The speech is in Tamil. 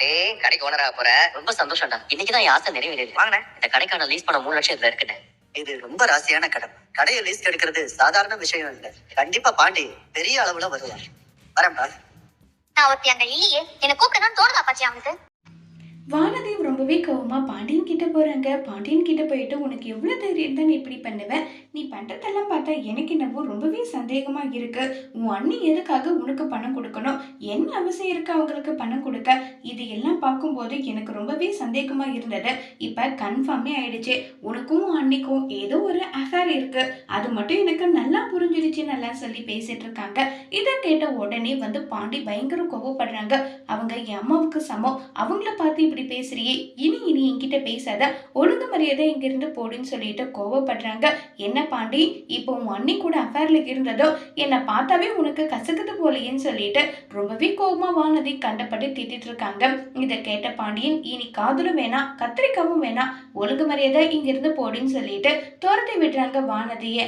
டேய் கடைக்கு ஓனரா போற? ரொம்ப சந்தோஷம்டா. இன்னைக்கு தான் என் ஆசை நிறைவேறியது. வாங்கண்ணே. இந்த கடைக்கான லீஸ் பணம் 3 லட்சம் இதுல இருக்குண்ணே. இது ரொம்ப ராசியான கடன். கடையை லீஸ் எடுக்கிறது சாதாரண விஷயம் இல்ல. கண்டிப்பா பாண்டி பெரிய அளவுல வருவான். வரேன்ப்பா. நான் ஒருத்தி அங்க இல்லையே, என்ன கூப்பிடதான் தோணுதா பாச்சி அவனுக்கு? வானதேவ் ரொம்பவே கோவமா பாண்டியன் கிட்ட போறாங்க. பாண்டியன் கிட்ட போயிட்டு உனக்கு எவ்வளவு தைரியம் தான் நீ இப்படி பண்ணுவ? நீ பண்றதெல்லாம் பார்த்தா எனக்கு என்னவோ ரொம்பவே சந்தேகமா இருக்கு. உன் அண்ணி எதுக்காக உனக்கு பணம் கொடுக்கணும்? என்ன அவசியம் இருக்கு அவங்களுக்கு பணம் கொடுக்க? இது எல்லாம் பார்க்கும்போது எனக்கு ரொம்பவே சந்தேகமா இருந்தது. இப்ப கன்ஃபார்மே ஆயிடுச்சு. உனக்கும் உன் அண்ணிக்கும் ஏதோ ஒரு அஃபேர் இருக்கு. அது மட்டும் எனக்கு நல்லா புரிஞ்சிடுச்சு நல்லா சொல்லி பேசிட்டு இருக்காங்க. இதை கேட்ட உடனே வந்து பாண்டி பயங்கர கோவப்படுறாங்க. அவங்க என் அம்மாவுக்கு சமம். அவங்கள பார்த்து இப்படி பேசுறியே, இனி இனி என்கிட்ட பேசாத, ஒழுங்கு மரியாதை இங்கிருந்து போடுன்னு சொல்லிட்டு கோவப்படுறாங்க. என்ன பாண்டி, இப்போ உன் அண்ணி கூட அஃபேர்ல இருந்ததோ என்னை பார்த்தாவே உனக்கு கசக்குது போலையேன்னு சொல்லிட்டு ரொம்பவே கோபமா வானதி கண்டபடி திட்டிட்டு இருக்காங்க. இதை கேட்ட பாண்டியன் இனி காதலும் வேணாம் கத்திரிக்காவும் வேணாம், ஒழுங்கு மரியாதை இங்கிருந்து போடுன்னு சொல்லிட்டு துரத்தி விடுறாங்க வானதிய.